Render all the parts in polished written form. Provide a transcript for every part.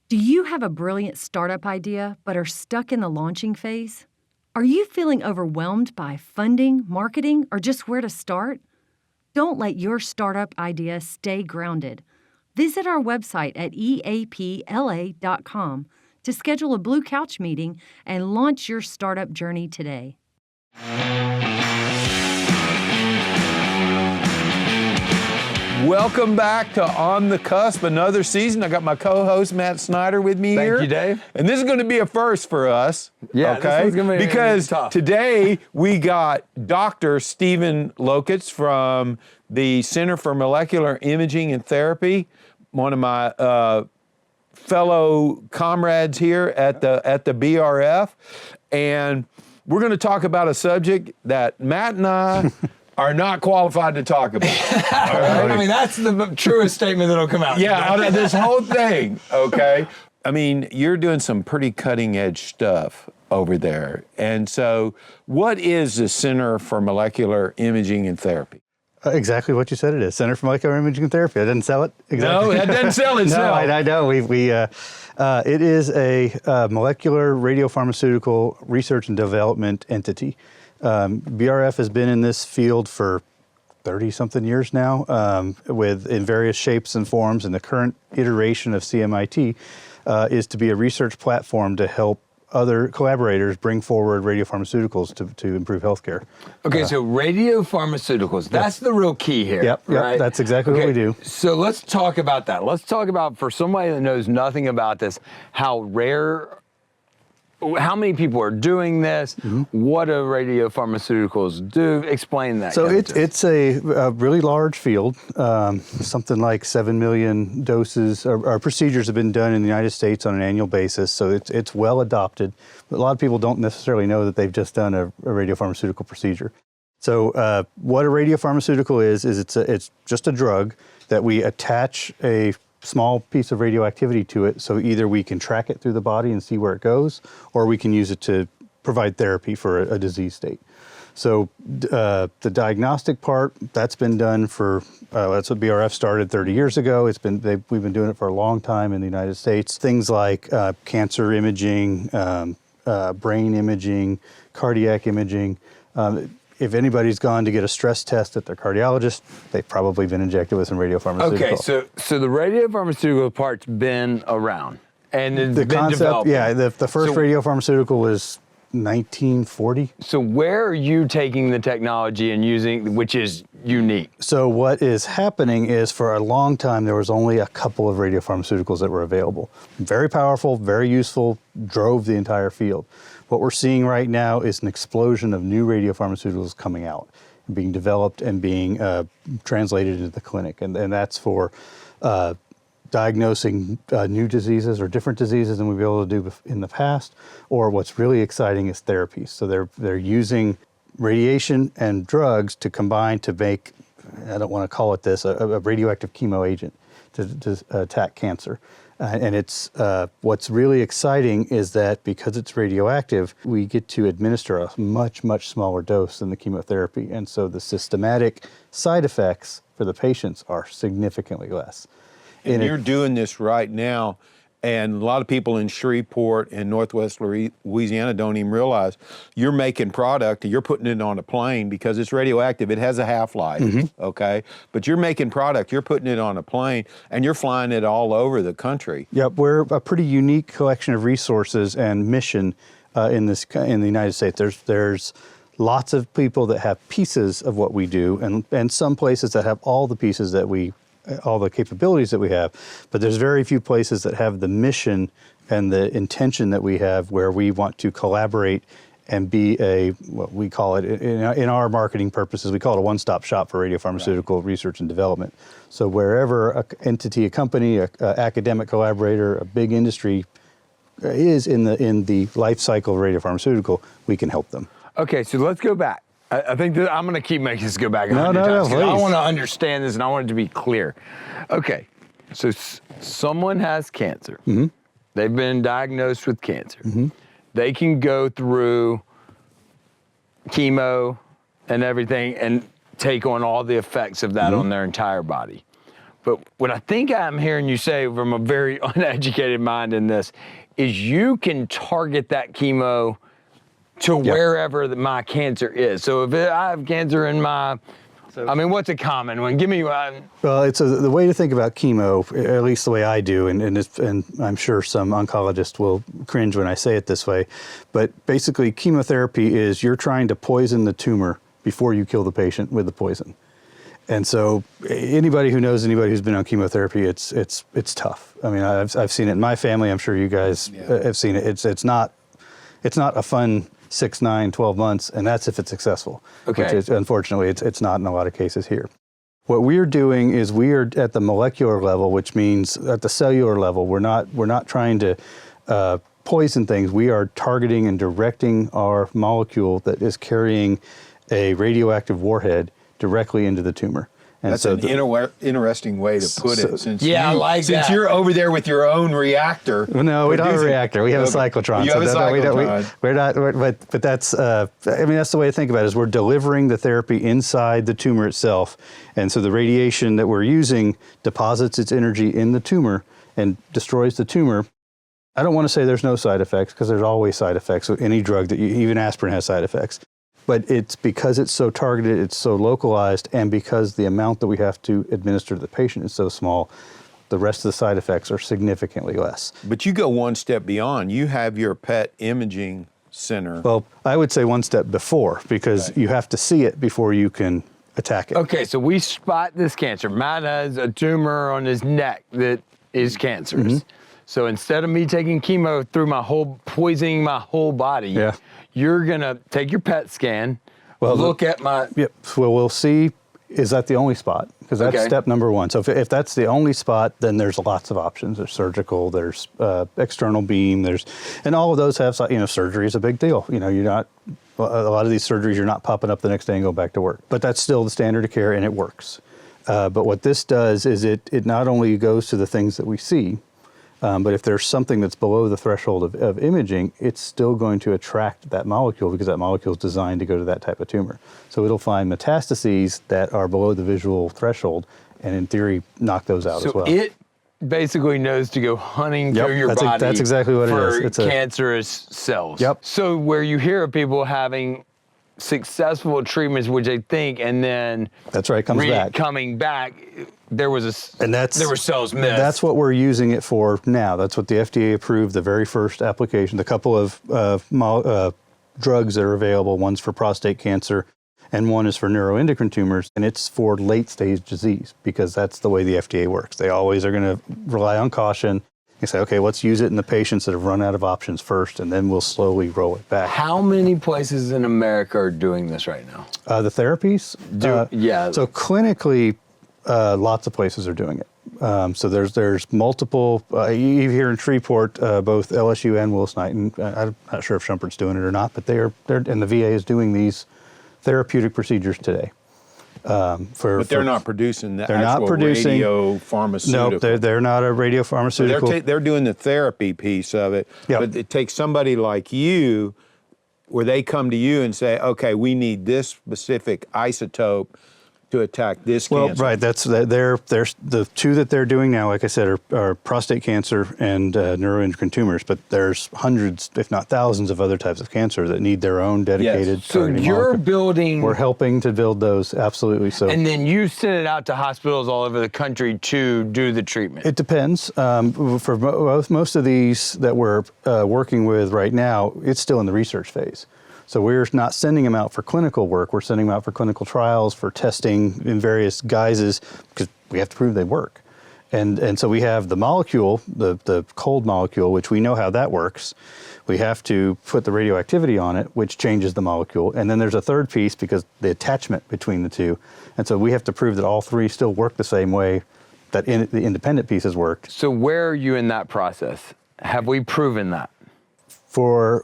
Do you have a brilliant startup idea but are stuck in the launching phase? Are you feeling overwhelmed by funding, marketing, or just where to start? Don't let your startup idea stay grounded. Visit our website at eapla.com to schedule a Blue Couch meeting and launch your startup journey today. Welcome back to On The Cusp, another season. I got my co-host Matt Snyder with me here. Thank you, Dave. And this is going to be a first for us. Yeah, okay? this one's going to be because tough. Today we got Dr. Stephen Lokitz from the Center for Molecular Imaging and Therapy, one of my fellow comrades here at the BRF, and we're going to talk about a subject that Matt and I are not qualified to talk about. All right? I mean, that's the truest statement that'll come out. Yeah, out of this whole thing, okay? I mean, you're doing some pretty cutting edge stuff over there. And so what is the Center for Molecular Imaging and Therapy? Exactly what you said it is. Center for Molecular Imaging and Therapy. I didn't sell it. Exactly. No, that doesn't sell itself. No, I know. It is a molecular radiopharmaceutical research and development entity. BRF has been in this field for 30-something years now, in various shapes and forms. And the current iteration of CMIT is to be a research platform to help other collaborators bring forward radiopharmaceuticals to improve healthcare. Okay, so radiopharmaceuticals, that's the real key here. Yep, right? That's exactly what we do. So let's talk about that. Let's talk about, for somebody that knows nothing about this, how many people are doing this? Mm-hmm. What do radiopharmaceuticals do? Explain that. So it's a really large field. Something like 7 million doses or procedures have been done in the United States on an annual basis. So it's well adopted. But a lot of people don't necessarily know that they've just done a radiopharmaceutical procedure. So what a radiopharmaceutical is it's just a drug that we attach a small piece of radioactivity to it, so either we can track it through the body and see where it goes, or we can use it to provide therapy for a disease state. So the diagnostic part, that's been done for, that's what BRF started 30 years ago. We've been doing it for a long time in the United States. Things like cancer imaging, brain imaging, cardiac imaging. If anybody's gone to get a stress test at their cardiologist, they've probably been injected with some radiopharmaceutical. Okay, so the radiopharmaceutical part's been around, and it's been concept, developing. Yeah, the first radiopharmaceutical was 1940. So where are you taking the technology and using, which is unique? So what is happening is, for a long time, there was only a couple of radiopharmaceuticals that were available. Very powerful, very useful, drove the entire field. What we're seeing right now is an explosion of new radiopharmaceuticals coming out, being developed and being translated into the clinic. And that's for diagnosing new diseases or different diseases than we've been able to do in the past. Or what's really exciting is therapies. So they're using radiation and drugs to combine to make, I don't want to call it this, a radioactive chemo agent to attack cancer. And it's what's really exciting is that because it's radioactive, we get to administer a much, much smaller dose than the chemotherapy. And so the systematic side effects for the patients are significantly less. And you're doing this right now, and a lot of people in Shreveport and Northwest Louisiana don't even realize you're making product, you're putting it on a plane because it's radioactive. It has a half-life, okay? But you're making product, you're putting it on a plane, and you're flying it all over the country. Yep, we're a pretty unique collection of resources and mission in the United States. There's lots of people that have pieces of what we do, and some places that have all the pieces that all the capabilities that we have, but there's very few places that have the mission and the intention that we have, where we want to collaborate and be what we call it, in our marketing purposes, we call it a one-stop shop for radiopharmaceutical research and development. So wherever an entity, a company, an academic collaborator, a big industry is in the life cycle of radiopharmaceutical, we can help them. Okay, so let's go back. I think that I'm going to keep making this go back 100 No, times. please. I want to understand this, and I want it to be clear. Okay, so someone has cancer. Mm-hmm. They've been diagnosed with cancer. Mm-hmm. They can go through chemo and everything and take on all the effects of that on their entire body. But what I think I'm hearing you say from a very uneducated mind in this is you can target that chemo to wherever my cancer is. So if I have cancer in my, I mean, what's a common one? Give me one. Well, the way to think about chemo, at least the way I do, and I'm sure some oncologists will cringe when I say it this way, but basically chemotherapy is you're trying to poison the tumor before you kill the patient with the poison. And so anybody who knows anybody who's been on chemotherapy, it's tough. I mean, I've seen it in my family. I'm sure you guys have seen it. It's not a fun 6, 9, 12 months, and that's if it's successful. Okay. Which is, unfortunately, it's not in a lot of cases here. What we're doing is we are at the molecular level, which means at the cellular level, we're not trying to poison things. We are targeting and directing our molecule that is carrying a radioactive warhead directly into the tumor. And That's so an interesting way to put it. Since I like since that. you're over there with your own reactor. Well, no, we don't have a reactor. We have a cyclotron. You have a cyclotron. We're not. But that's. I mean, that's the way to think about it. Is we're delivering the therapy inside the tumor itself, and so the radiation that we're using deposits its energy in the tumor and destroys the tumor. I don't want to say there's no side effects because there's always side effects with any drug that even aspirin has side effects. But it's because it's so targeted, it's so localized, and because the amount that we have to administer to the patient is so small, the rest of the side effects are significantly less. But you go one step beyond. You have your PET imaging center. Well, I would say one step before, because you have to see it before you can attack it. Okay, so we spot this cancer. Matt has a tumor on his neck that is cancerous. So instead of me taking chemo through poisoning my whole body, you're gonna take your PET scan, look at my... Yep, well, we'll see, is that the only spot? Because that's step number one. So if that's the only spot, then there's lots of options. There's surgical, there's external beam, and all of those have, surgery is a big deal. You're not, a lot of these surgeries, you're not popping up the next day and go back to work. But that's still the standard of care and it works. But what this does is it not only goes to the things that we see, but if there's something that's below the threshold of imaging, it's still going to attract that molecule because that molecule is designed to go to that type of tumor. So it'll find metastases that are below the visual threshold and in theory knock those out as well. So it basically knows to go hunting through your body that's exactly what it is. It's cancerous cells. Yep. So where you hear of people having successful treatments, which they think, and then that's right, coming back, there was there were cells missed. That's what we're using it for now. That's what the FDA approved, the very first application. The couple of drugs that are available, one's for prostate cancer and one is for neuroendocrine tumors, and it's for late stage disease because that's the way the FDA works. They always are going to rely on caution. You say, okay, let's use it in the patients that have run out of options first, and then we'll slowly roll it back. How many places in America are doing this right now? The therapies? So clinically, lots of places are doing it. So there's multiple, here in Shreveport, both LSU and Willis-Knighton. I'm not sure if Shumpert's doing it or not, but they're and the VA is doing these therapeutic procedures today. But they're not producing the actual radiopharmaceutical. No, they're not a radiopharmaceutical. So they're doing the therapy piece of it. Yep. But it takes somebody like you where they come to you and say, okay, we need this specific isotope to attack this cancer. Well, right. That's the two that they're doing now. Like I said, are prostate cancer and neuroendocrine tumors. But there's hundreds, if not thousands, of other types of cancer that need their own dedicated. So you're building. We're helping to build those. Absolutely. So. And then you send it out to hospitals all over the country to do the treatment. It depends. For most of these that we're working with right now, it's still in the research phase. So we're not sending them out for clinical work. We're sending them out for clinical trials, for testing in various guises, because we have to prove they work. And so we have the molecule, the cold molecule, which we know how that works. We have to put the radioactivity on it, which changes the molecule. And then there's a third piece because the attachment between the two. And so we have to prove that all three still work the same way that the independent pieces work. So where are you in that process? Have we proven that?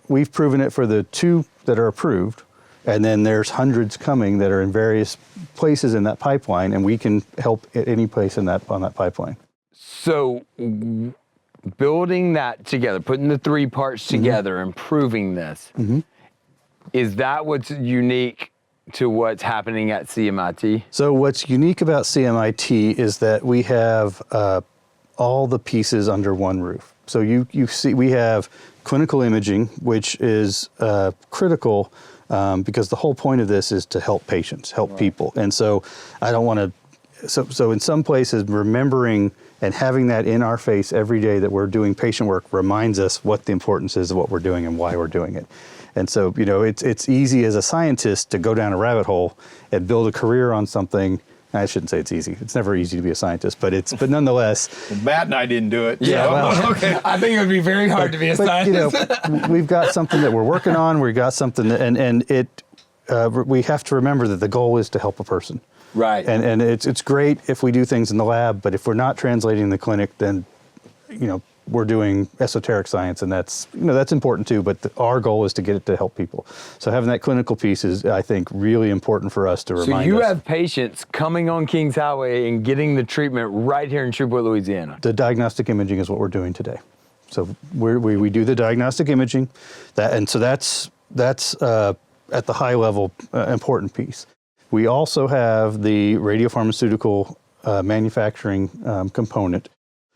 We've proven it for the two that are approved, and then there's hundreds coming that are in various places in that pipeline, and we can help at any place on that pipeline. So building that together, putting the three parts together and proving this, is that what's unique to what's happening at CMIT? So what's unique about CMIT is that we have all the pieces under one roof. So you see, we have clinical imaging, which is critical because the whole point of this is to help patients, help people. And so I don't want to, so in some places, remembering and having that in our face every day that we're doing patient work reminds us what the importance is of what we're doing and why we're doing it. And so, you know, it's easy as a scientist to go down a rabbit hole and build a career on something. I shouldn't say it's easy. It's never easy to be a scientist, but nonetheless. Well, Matt and I didn't do it. Yeah, so. well, okay. I think it would be very hard to be a scientist. You know, we've got something that we're working on. We've got something, we have to remember that the goal is to help a person. Right. And it's great if we do things in the lab, but if we're not translating in the clinic, then, you know, we're doing esoteric science, and that's important too, but our goal is to get it to help people. So having that clinical piece is, I think, really important for us to remind us. So you have patients coming on Kings Highway and getting the treatment right here in Shreveport, Louisiana. The diagnostic imaging is what we're doing today. So we do the diagnostic imaging, so that's at the high level important piece. We also have the radiopharmaceutical manufacturing component,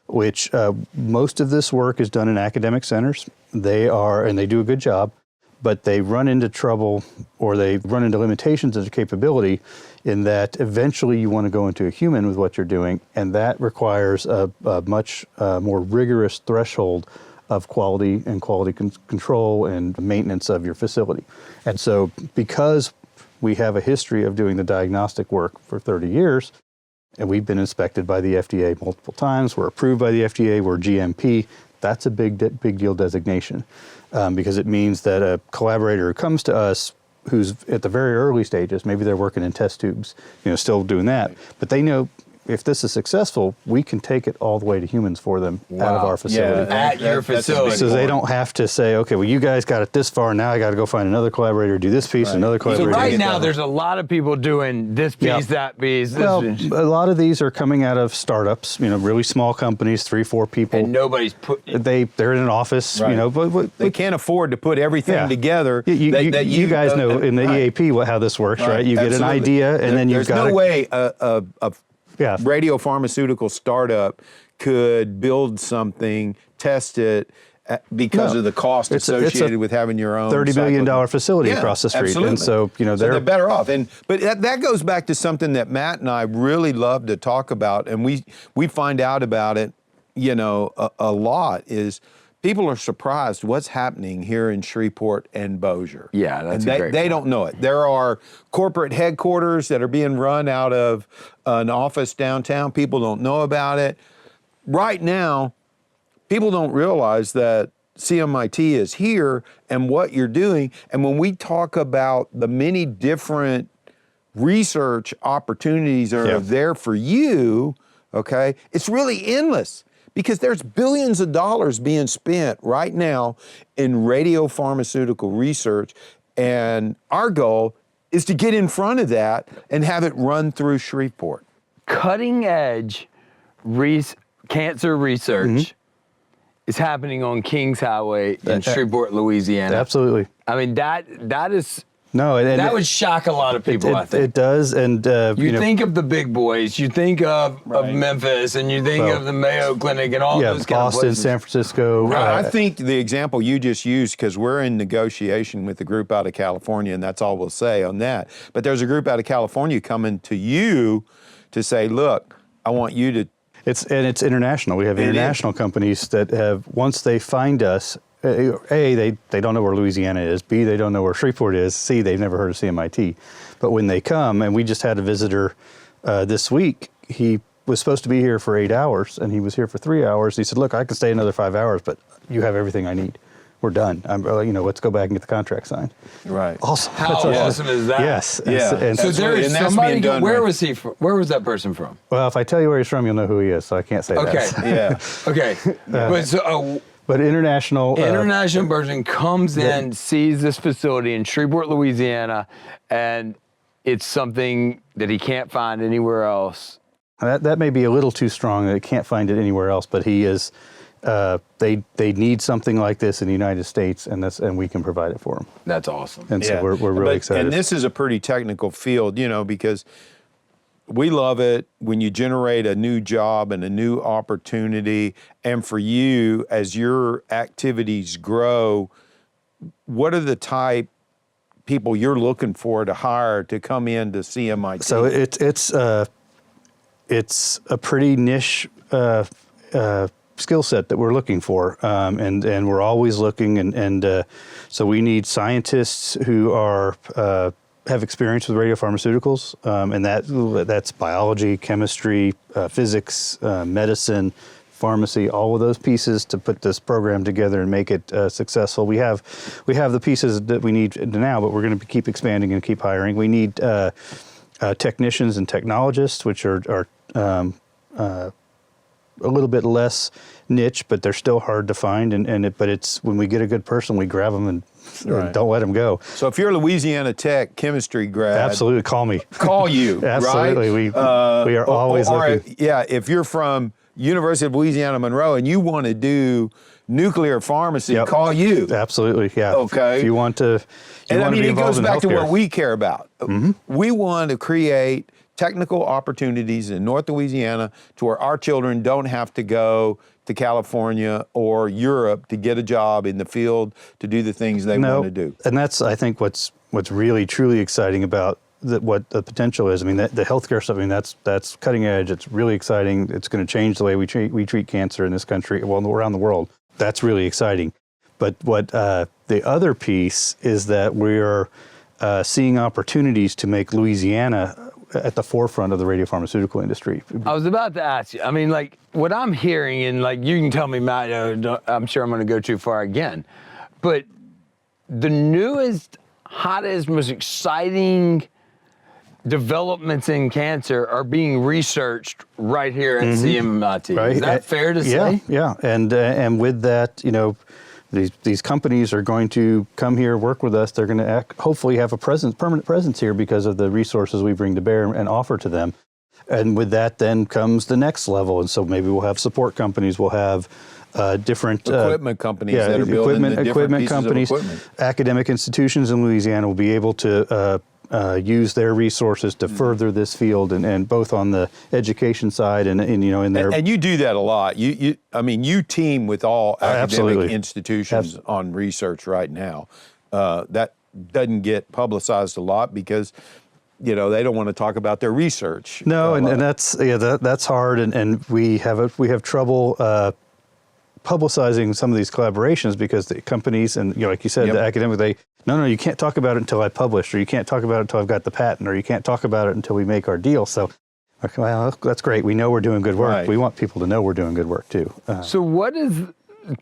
which most of this work is done in academic centers. And they do a good job, but they run into trouble or they run into limitations of their capability in that eventually you want to go into a human with what you're doing, and that requires a much more rigorous threshold of quality and quality control and maintenance of your facility. And so because we have a history of doing the diagnostic work for 30 years, and we've been inspected by the FDA multiple times. We're approved by the FDA. We're GMP. That's a big deal designation because it means that a collaborator who comes to us who's at the very early stages, maybe they're working in test tubes, you know, still doing that, but they know if this is successful, we can take it all the way to humans for them out of our facility. Yeah, at your facility. So they don't have to say, okay, well, you guys got it this far, now I got to go find another collaborator, do this piece, another collaborator. So right now, there's a lot of people doing this piece, that piece, this piece. A lot of these are coming out of startups, you know, really small companies, 3-4 people. And nobody's they're in an office, you know, but they can't afford to put everything together. You guys know in the EAP how this works, right? You get an idea, and then you've got There's no way a radiopharmaceutical startup could build something, test it, because of the cost associated with having your own $30 billion facility across the street. Absolutely. And so, you know, they're better off. But that goes back to something that Matt and I really love to talk about, and we find out about it, you know, a lot, is people are surprised what's happening here in Shreveport and Bossier. Yeah, that's and a great they point. don't know it. There are corporate headquarters that are being run out of an office downtown. People don't know about it. Right now, people don't realize that CMIT is here and what you're doing. And when we talk about the many different research opportunities that are there for you, okay, it's really endless. Because there's billions of dollars being spent right now in radiopharmaceutical research, and our goal is to get in front of that and have it run through Shreveport. Cutting edge cancer research is happening on Kings Highway in Shreveport, Louisiana. Absolutely. I mean, that is... No, that would shock a lot of people, I think. It does, and you think of the big boys, you think of Memphis, and you think of the Mayo Clinic and all those kind of Boston, places. San Francisco. I think the example you just used, because we're in negotiation with a group out of California, and that's all we'll say on that. But there's a group out of California coming to you to say, look, I want you to... It's international. We have international companies that have, once they find us, A, they don't know where Louisiana is. B, they don't know where Shreveport is. C, they've never heard of CMIT. But when they come, and we just had a visitor this week, he was supposed to be here for 8 hours, and he was here for 3 hours. He said, look, I can stay another 5 hours, but you have everything I need. We're done. Let's go back and get the contract signed. Right. Awesome. How awesome is that? Yes. Yeah. And So there is somebody, where was he from? Where was that person from? well, if I tell you where he's from, you'll know who he is, so I can't say Okay. that. Yeah. Okay. But international person comes in, sees this facility in Shreveport, Louisiana, and it's something that he can't find anywhere else. that may be a little too strong that he can't find it anywhere else, but he is they need something like this in the United States, and we can provide it for them. That's awesome. And so we're really excited. And this is a pretty technical field, you know, because we love it when you generate a new job and a new opportunity. And for you, as your activities grow, what are the type people you're looking for to hire to come into CMIT? So it's a pretty niche skill set that we're looking for, and we're always looking, and so we need scientists who are have experience with radiopharmaceuticals, and that's biology, chemistry, physics, medicine, pharmacy, all of those pieces to put this program together and make it successful. We have the pieces that we need now, but we're going to keep expanding and keep hiring. We need technicians and technologists, which are a little bit less niche, but they're still hard to find. But it's when we get a good person, we grab them and don't let them go. So if you're a Louisiana Tech chemistry grad, absolutely call me. Call you. Absolutely, right? we are always looking. If you're from University of Louisiana Monroe and you want to do nuclear pharmacy, call you. Absolutely, yeah. Okay. If you want to, it goes back to what we care about. Mm-hmm. We want to create technical opportunities in North Louisiana to where our children don't have to go to California or Europe to get a job in the field to do the things they want to do. And that's, I think, what's really truly exciting about what the potential is. I mean, the healthcare stuff, I mean, that's cutting edge. It's really exciting. It's going to change the way we treat cancer in this country, well, around the world. That's really exciting. But what the other piece is that we're seeing opportunities to make Louisiana at the forefront of the radiopharmaceutical industry. I was about to ask you, I mean, like, what I'm hearing, and like, you can tell me, Matt, I'm sure I'm going to go too far again, but the newest, hottest, most exciting developments in cancer are being researched right here at CMIT. Right. Is that fair to say? Yeah, and with that, you know, these companies are going to come here, work with us. They're going to hopefully have a permanent presence here because of the resources we bring to bear and offer to them. And with that then comes the next level. And so maybe we'll have support companies, we'll have different equipment companies that are building the different pieces companies, of equipment. Academic institutions in Louisiana will be able to use their resources to further this field, and both on the education side and you know in their and you do that a lot. You team with all academic institutions on research right now. That doesn't get publicized a lot because they don't want to talk about their research. No, and that's hard, and we have trouble publicizing some of these collaborations because the companies and like you said, the academic no, you can't talk about it until I publish, or you can't talk about it until I've got the patent, or you can't talk about it until we make our deal. So, okay, well, that's great. We know we're doing good work. Right. We want people to know we're doing good work too. So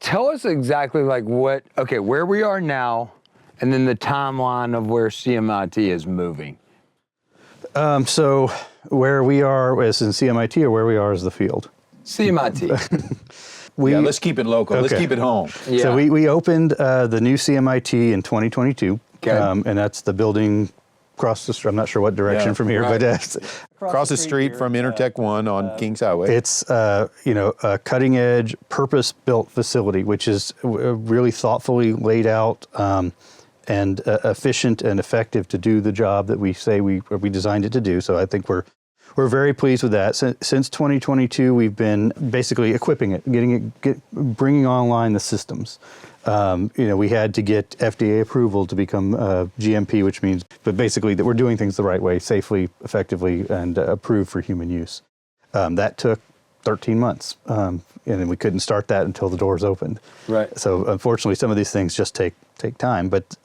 tell us exactly where we are now, and then the timeline of where CMIT is moving. So where we are is in CMIT, or where we are is the field? CMIT. Let's keep it local. Okay. Let's keep it home. Yeah. So we opened the new CMIT in 2022, and that's the building across the street. I'm not sure what direction from here, but across the street from Intertech 1 on Kings Highway. It's a cutting edge, purpose built facility, which is really thoughtfully laid out and efficient and effective to do the job that we say we designed it to do. So I think we're very pleased with that. Since 2022, we've been basically equipping it, bringing online the systems. We had to get FDA approval to become GMP, which means, but basically that we're doing things the right way, safely, effectively, and approved for human use. That took 13 months, and we couldn't start that until the doors opened. Right. So unfortunately, some of these things just take time, but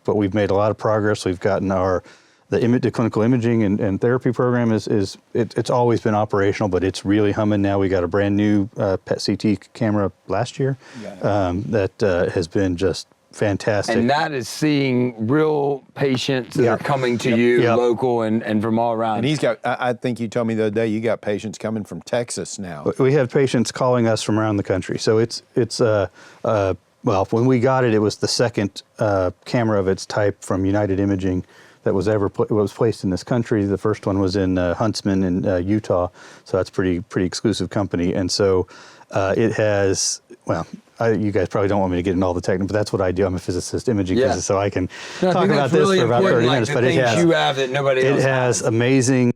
we've made a lot of progress. We've gotten the clinical imaging and therapy program it's always been operational, but it's really humming now. We got a brand new PET CT camera last year that has been just fantastic. And that is seeing real patients that are coming to you local and from all around. And I think you told me the other day, you got patients coming from Texas now. We have patients calling us from around the country. So it's well, when we got it, it was the second camera of its type from United Imaging that was was placed in this country. The first one was in Huntsman in Utah, so that's pretty exclusive company. And so it has well, you guys probably don't want me to get into all the technical, but that's what I do. I'm a physicist, imaging Yeah. physicist, so I can No, I talk think about that's this really for about important, 30 like minutes. the But it things you have that nobody else has has. amazing,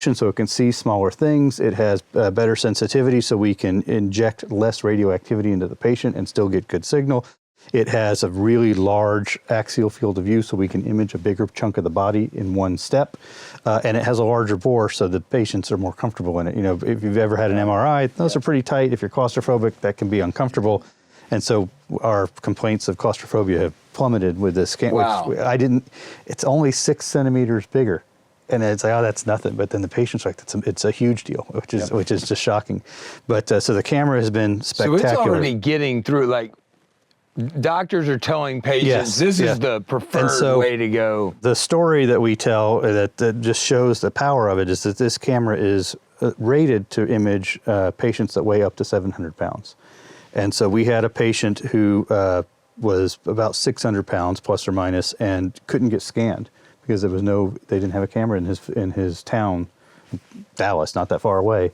so it can see smaller things. It has better sensitivity, so we can inject less radioactivity into the patient and still get good signal. It has a really large axial field of view, so we can image a bigger chunk of the body in one step. And it has a larger bore, so the patients are more comfortable in it. You know, if you've ever had an MRI, those are pretty tight. If you're claustrophobic, that can be uncomfortable. And so our complaints of claustrophobia have plummeted with this scan. Wow. Which it's only 6 centimeters bigger. And it's like, oh, that's nothing. But then the patient's like, it's a huge deal, which is just shocking. But so the camera has been spectacular. So it's already getting through, like, doctors are telling patients this is the preferred way to go. The story that we tell that just shows the power of it is that this camera is rated to image patients that weigh up to 700 pounds. And so we had a patient who was about 600 pounds plus or minus and couldn't get scanned because they didn't have a camera in his town, Dallas, not that far away,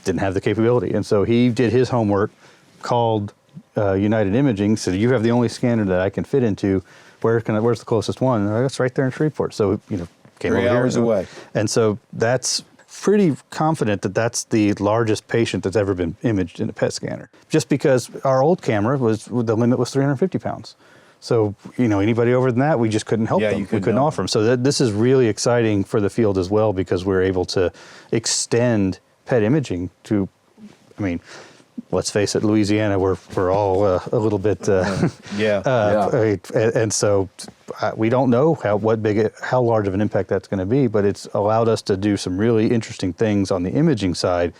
didn't have the capability. And so he did his homework, called United Imaging, said, you have the only scanner that I can fit into. Where's the closest one? And it's right there in Shreveport. So, came 3 over hours here. away. And so that's pretty confident that that's the largest patient that's ever been imaged in a PET scanner. Just because our old camera the limit was 350 pounds. So, anybody over than that, we just couldn't help them. We couldn't offer them. So this is really exciting for the field as well, because we're able to extend PET imaging to, let's face it, Louisiana, we're all a little bit, and so we don't know how large of an impact that's going to be, but it's allowed us to do some really interesting things on the imaging side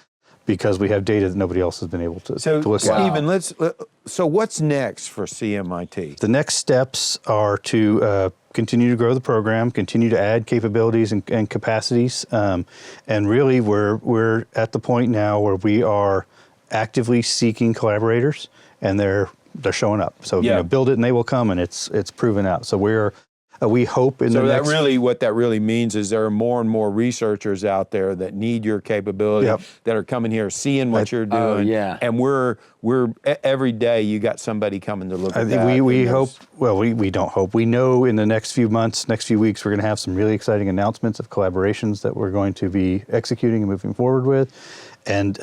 because we have data that nobody else has been able to look at. Stephen, so what's next for CMIT? The next steps are to continue to grow the program, continue to add capabilities and capacities, and really we're at the point now where we are actively seeking collaborators, and they're showing up. So build it and they will come, and it's proven out. So we hope in the next. So what that really means is there are more and more researchers out there that need your capability, that are coming here, seeing what you're doing. And we're every day you got somebody coming to look at that. We hope. Well, we don't hope. We know in the next few months, next few weeks, we're going to have some really exciting announcements of collaborations that we're going to be executing and moving forward with. And,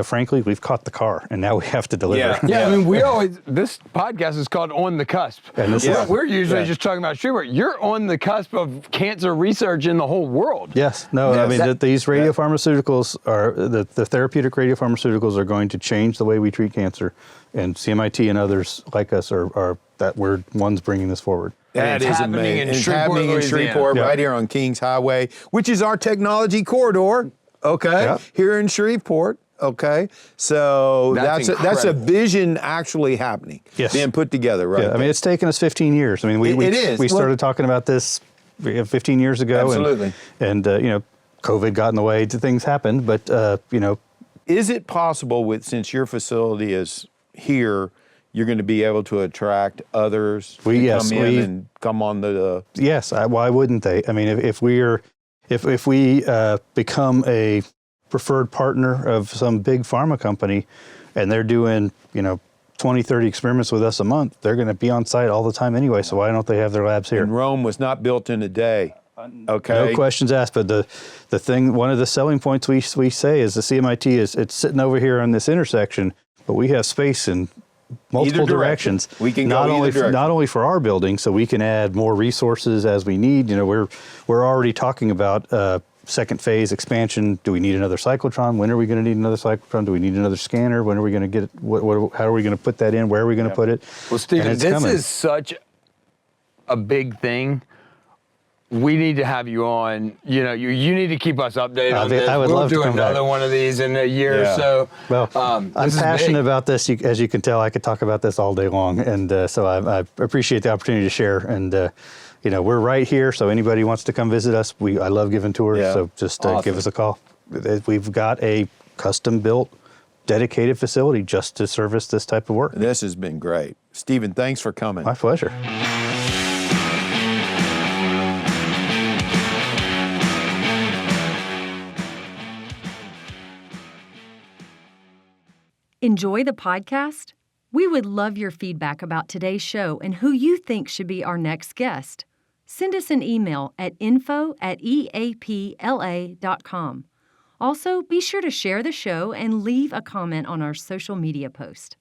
frankly, we've caught the car, and now we have to deliver. This podcast is called On The Cusp. And we're usually just talking about Shreveport. You're on the cusp of cancer research in the whole world. Yes. No, these radiopharmaceuticals the therapeutic radiopharmaceuticals are going to change the way we treat cancer. And CMIT and others like us we're ones bringing this forward. That is amazing. It's happening in Shreveport, right here on Kings Highway, which is our technology corridor. Okay, here in Shreveport. Okay, so that's a vision actually happening, being put together, right? Yeah, it's taken us 15 years. We started talking about this 15 years ago. Absolutely. And COVID got in the way. Things happened, but Is it possible since your facility is here, you're going to be able to attract others to come in and come on the? Yes. Why wouldn't they? If we become a preferred partner of some big pharma company and they're doing, 20, 30 experiments with us a month, they're going to be on site all the time anyway. So why don't they have their labs here? And Rome was not built in a day. Okay. No questions asked. But the thing, one of the selling points we say is the CMIT it's sitting over here on this intersection, but we have space in multiple directions. We can not go only either direction. Not only for our building, so we can add more resources as we need. We're already talking about second phase expansion. Do we need another cyclotron? When are we going to need another cyclotron? Do we need another scanner? When are we going to get it? How are we going to put that in? Where are we going to put it? Well, Stephen, this is such a big thing. We need to have you on. You need to keep us updated on this. I would love to come back. We'll do another one of these in a year or so. Well, I'm passionate about this. As you can tell, I could talk about this all day long, and so I appreciate the opportunity to share. And we're right here, so anybody wants to come visit us, I love giving tours. So just give us a call. We've got a custom-built, dedicated facility just to service this type of work. This has been great, Stephen. Thanks for coming. My pleasure. Enjoy the podcast? We would love your feedback about today's show and who you think should be our next guest. Send us an email at info@eapla.com. Also, be sure to share the show and leave a comment on our social media post.